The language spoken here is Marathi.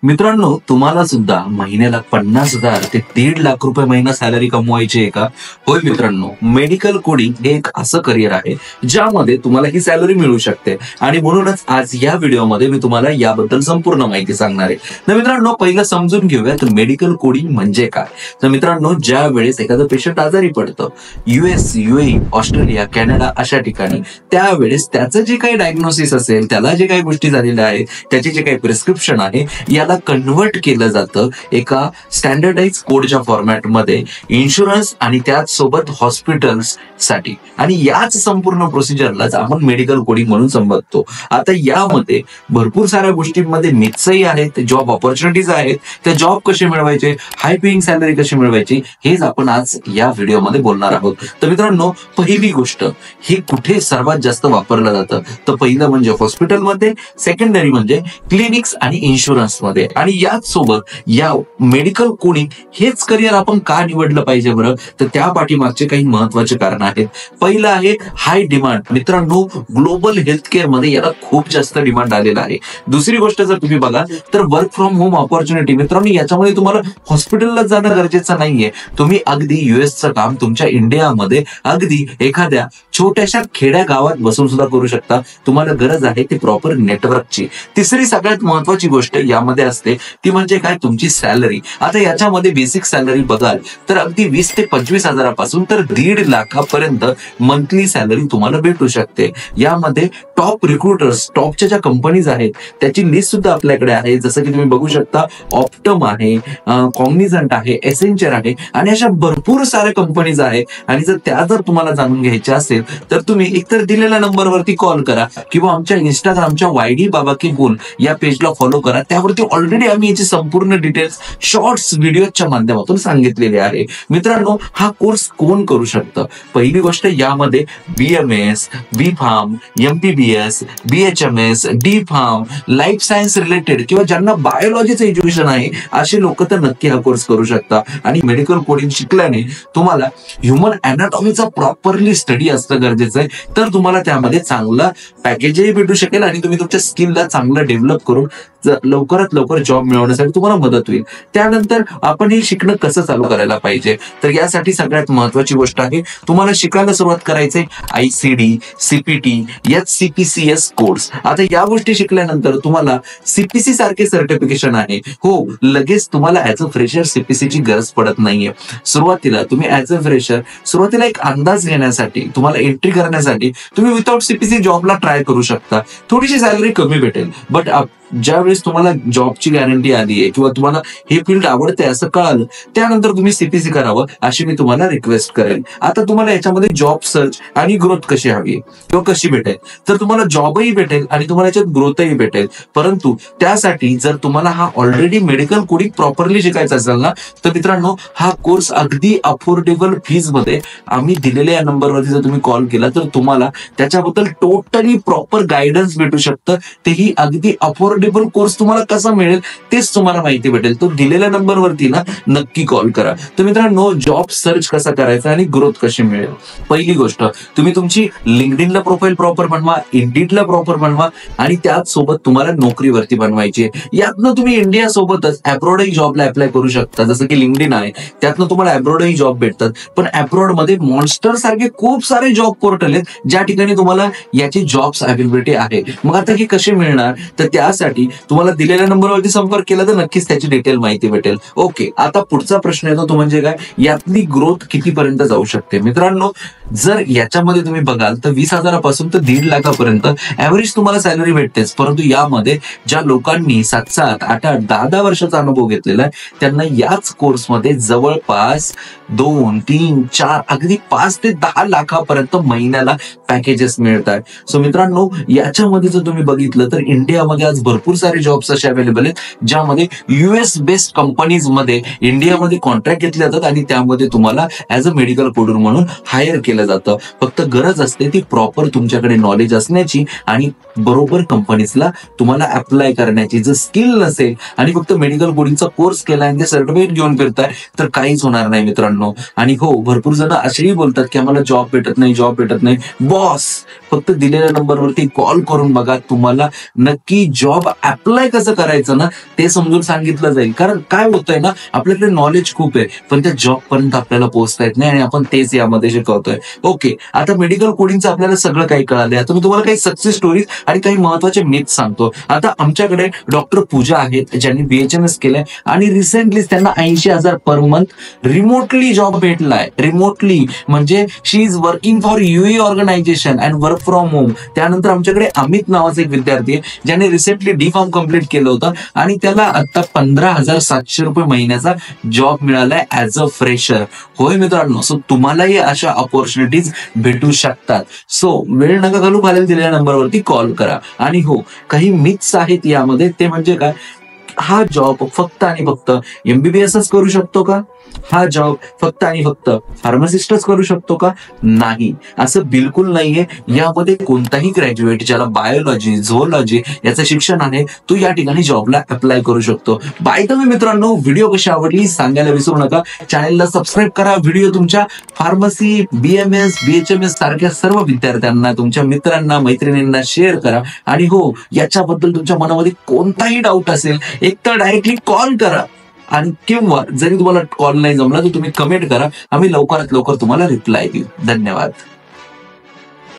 मित्रांनो, तुम्हाला सुद्धा महिन्याला 50,000 ते 1.5 लाख रुपये महिना सॅलरी कमवायची आहे का? होय मित्रांनो, मेडिकल कोडिंग हे एक असं करिअर आहे ज्यामध्ये तुम्हाला ही सॅलरी मिळू शकते आणि म्हणूनच आज या व्हिडिओमध्ये मी तुम्हाला याबद्दल संपूर्ण माहिती सांगणार आहे. तर मित्रांनो, पहिलं समजून घेऊया तर मेडिकल कोडिंग म्हणजे काय. तर मित्रांनो, ज्या वेळेस एखादं पेशंट आजारी पडतं US, UAE, ऑस्ट्रेलिया, कॅनडा अशा ठिकाणी, त्यावेळेस त्याचं जे काही डायग्नोसिस असेल, त्याला जे काही गोष्टी झालेल्या आहेत, त्याचे जे काही प्रिस्क्रिप्शन आहे, याला कन्व्हर्ट केलं जातं एका स्टँडर्डाइज कोडच्या फॉर्मॅटमध्ये इन्शुरन्स आणि त्याचसोबत हॉस्पिटल्स साठी, आणि याच संपूर्ण प्रोसिजरलाच आपण मेडिकल कोडिंग म्हणून संबोधतो. आता यामध्ये भरपूर साऱ्या गोष्टींमध्ये मिथ्सही आहेत, जॉब ऑपॉर्च्युनिटीज आहेत, त्या जॉब कसे मिळवायचे, हाय पेइंग सॅलरी कशी मिळवायची, हेच आपण आज या व्हिडिओमध्ये बोलणार आहोत. तर मित्रांनो, पहिली गोष्ट, हे कुठे सर्वात जास्त वापरलं जातं तर पहिलं म्हणजे हॉस्पिटलमध्ये, सेकंडरी म्हणजे क्लिनिक्स आणि इन्शुरन्स मध्ये, आणि याच सोबत या मेडिकल कोडिंग हेच करिअर आपण का निवडलं पाहिजे बरं, तर त्या पाठीमागचे काही महत्वाचे कारण आहेत. पहिलं आहे हाय डिमांड. मित्रांनो, ग्लोबल हेल्थ केअर मध्ये याला खूप जास्त डिमांड आलेला आहे. दुसरी गोष्ट जर तुम्ही बघाल तर वर्क फ्रॉम होम ऑपॉर्च्युनिटी. मित्रांनो, याच्यामध्ये तुम्हाला हॉस्पिटलला जाणं गरजेचं नाहीये. तुम्ही अगदी युएसचं काम तुमच्या इंडियामध्ये अगदी एखाद्या छोट्याशा खेड्या गावात बसून सुद्धा करू शकता. तुम्हाला गरज आहे ती प्रॉपर नेटवर्कची. तिसरी सगळ्यात महत्वाची गोष्ट यामध्ये असते ती म्हणजे काय, तुमची सॅलरी. आता याच्यामध्ये बेसिक सॅलरी बघाल तर अगदी 20 ते 25 हजारापासून तर 1.5 लाखापर्यंत मंथली सॅलरी तुम्हाला भेटू शकते. यामध्ये टॉप रिक्रुटर्स, टॉपच्या ज्या कंपनीज आहेत त्याची लिस्ट सुद्धा आपल्याकडे आहे. जसं की तुम्ही बघू शकता, ऑप्टम आहे, कॉग्निझंट आहे, एसेंचर आहे, आणि अशा भरपूर साऱ्या कंपनीज आहेत. आणि जर तुम्हाला जाणून घ्यायच्या असेल तर तुम्ही एकतर दिलेल्या नंबरवरती कॉल करा किंवा आमच्या इंस्टाग्रामच्या YD बाबा की बोल या पेजला फॉलो करा. त्यावरती ऑलरेडी आम्ही याची संपूर्ण डिटेल्स शॉर्ट्स व्हिडिओच्या माध्यमातून सांगितलेले आहे. मित्रांनो, हा कोर्स कोण करू शकतं? पहिली गोष्ट, यामध्ये BMS, B.Pharm, MPBS, BHMS, D.Pharm, life science related किंवा ज्यांना बायोलॉजीचं एज्युकेशन आहे असे लोक तर नक्की हा कोर्स करू शकता. आणि मेडिकल कोडिंग शिकल्याने तुम्हाला ह्युमन अॅनाटॉमीचा प्रॉपरली स्टडी असणं गरजेचं आहे. तर तुम्हाला त्यामध्ये चांगला पॅकेजही भेटू शकेल आणि तुम्ही तुमच्या स्किलला चांगलं डेव्हलप करून लवकरात लवकर जॉब मिळवण्यासाठी तुम्हाला मदत होईल. त्यानंतर आपण हे शिकणं कसं चालू करायला पाहिजे, तर यासाठी सगळ्यात महत्वाची गोष्ट आहे, तुम्हाला शिकायला सुरुवात करायचंय ICD, CPT, HCPCS कोर्स. आता या गोष्टी शिकल्यानंतर तुम्हाला CPC सारखे सर्टिफिकेशन आहे. हो, लगेच तुम्हाला ऍज अ फ्रेशर CPC ची गरज पडत नाहीये. सुरुवातीला तुम्ही ऍज अ फ्रेशर सुरुवातीला एक अंदाज घेण्यासाठी, तुम्हाला एंट्री करण्यासाठी तुम्ही विदाउट CPC जॉबला ट्राय करू शकता. थोडीशी सॅलरी कमी भेटेल, बट ज्यावेळेस तुम्हाला जॉबची गॅरंटी आली आहे किंवा तुम्हाला हे फील्ड आवडते असं कळालं, त्यानंतर तुम्ही CPC करावं अशी मी तुम्हाला रिक्वेस्ट करेन. आता तुम्हाला याच्यामध्ये जॉब सर्च आणि ग्रोथ कशी हवी किंवा कशी भेटेल, तर तुम्हाला जॉबही भेटेल आणि तुम्हाला याच्यात ग्रोथही भेटेल. परंतु त्यासाठी जर तुम्हाला हा ऑलरेडी मेडिकल कोडिंग प्रॉपरली शिकायचा असेल ना, तर मित्रांनो, हा कोर्स अगदी अफोर्डेबल फीज मध्ये आम्ही दिलेल्या या नंबरवरती जर तुम्ही कॉल केला तर तुम्हाला त्याच्याबद्दल टोटली प्रॉपर गायडन्स भेटू शकतं. तेही अगदी अफोर्डेबल कोर्स तुम्हाला कसा मिळेल तेच तुम्हाला माहिती भेटेल. तो दिलेल्या नंबरवरती ना नक्की कॉल करा. तर मित्रांनो, जॉब सर्च कसा करायचा आणि ग्रोथ कशी मिळेल. पहिली गोष्ट, तुम्ही तुमची लिंक्डइनला प्रोफाईल प्रॉपर बनवा, इंडिडला प्रॉपर बनवा, आणि त्याच सोबत तुम्हाला नोकरीवरती बनवायची. यातनं तुम्ही इंडिया सोबतच अब्रॉडही जॉबला अप्लाय करू शकता. जसं की लिंक्डइन आहे, त्यातनं तुम्हाला अब्रॉडही जॉब भेटतात. पण अब्रॉड मध्ये मॉन्स्टर सारखे खूप सारे जॉब पोर्टल आहेत ज्या ठिकाणी तुम्हाला याची जॉब्स अवेलेबिलिटी आहे. मग आता हे कसे मिळणार, तर त्यासाठी तुम्हाला दिलेल्या नंबरवरती संपर्क केला तर नक्कीच त्याची डिटेल माहिती भेटेल. ओके, आता पुढचा प्रश्न येतो तो म्हणजे काय, यातली ग्रोथ कितीपर्यंत जाऊ शकते. मित्रांनो, जर याच्यामध्ये तुम्ही बघाल तर 20 हजारापासून तर 1.5 लाखापर्यंत ऍव्हरेज तुम्हाला सॅलरी भेटतेच. परंतु यामध्ये ज्या लोकांनी 7-7, 8-8, 10-10 वर्षाचा अनुभव घेतलेला आहे त्यांना याच कोर्समध्ये जवळपास 2, 3, 4, अगदी 5 ते 10 लाखापर्यंत महिन्याला पॅकेजेस मिळतात. सो मित्रांनो, याच्यामध्ये जर तुम्ही बघितलं तर इंडियामध्ये आज भरपूर सारे जॉब्स असे अवेलेबल आहेत ज्यामध्ये US बेस्ड कंपनीज मध्ये इंडियामध्ये कॉन्ट्रॅक्ट घेतले जातात आणि त्यामध्ये तुम्हाला ऍज अ मेडिकल कोडर म्हणून हायर केलं जातं. फक्त गरज असते ती प्रॉपर तुमच्याकडे नॉलेज असण्याची आणि बरोबर कंपनीजला तुम्हाला अप्लाय करण्याची. जर स्किल नसेल आणि फक्त मेडिकल कोडिंगचा कोर्स केला आणि ते सर्टिफिकेट घेऊन फिरताय तर काहीच होणार नाही मित्रांनो. आणि हो, भरपूर जण असेही बोलतात की आम्हाला जॉब भेटत नाही. बॉस, फक्त दिलेल्या नंबरवरती कॉल करून बघा, तुम्हाला नक्की जॉब जॉब अप्लाय कसं करायचं ना ते समजून सांगितलं जाईल. कारण काय होतंय ना, आपल्याकडे नॉलेज खूप आहे पण त्या जॉब पर्यंत आपल्याला पोहोचता येत नाही आणि आपण तेच यामध्ये शिकवतोय. ओके, आता मेडिकल कोडिंगचं आपल्याला सगळं काही कळालंय. आता मी तुम्हाला काही सक्सेस स्टोरीज आणि काही महत्वाचे मिथ सांगतो. आता आमच्याकडे डॉक्टर पूजा आहेत ज्यांनी BHMS केलंय आणि रिसेंटली त्यांना 80,000 पर मंथ रिमोटली जॉब भेटलाय. रिमोटली म्हणजे she is working for UAE organisation and work from home. त्यानंतर आमच्याकडे अमित नावाचा एक विद्यार्थी आहे ज्याने रिसेंटली D.Pharm कम्प्लीट केलं होतं आणि त्याला आता 15,700 रुपये महिन्याचा जॉब मिळालाय ऍज अ फ्रेशर. होय मित्रांनो, सो तुम्हालाही अशा ऑपॉर्च्युनिटीज भेटू शकतात. सो वेळ नका घालू, खाली दिलेल्या नंबरवरती कॉल करा. आणि हो, काही मिथ्स आहेत यामध्ये, ते म्हणजे काय, हा जॉब फक्त आणि फक्त MBBSच करू शकतो का? हा जॉब फक्त आणि फक्त फार्मासिस्टच करू शकतो का? नाही, असं बिलकुल नाहीये. यामध्ये कोणताही ग्रॅज्युएट ज्याला बायोलॉजी, झोलॉजी याचं शिक्षण आहे तो या ठिकाणी जॉबला अप्लाय करू शकतो. बाय द वे मित्रांनो, व्हिडिओ कशी आवडली सांगायला विसरू नका. चॅनलला सबस्क्राईब करा. व्हिडिओ तुमच्या फार्मसी, BMS, BHMS सारख्या सर्व विद्यार्थ्यांना, तुमच्या मित्रांना, मैत्रिणींना शेअर करा. आणि हो, याच्याबद्दल तुमच्या मनामध्ये कोणताही डाऊट असेल एक तर डायरेक्टली कॉल करा, आणि किंवा जरी तुम्हाला कॉल नाही जमला तर तुम्ही कमेंट करा. आम्ही लवकरात लवकर तुम्हाला रिप्लाय देऊ. धन्यवाद.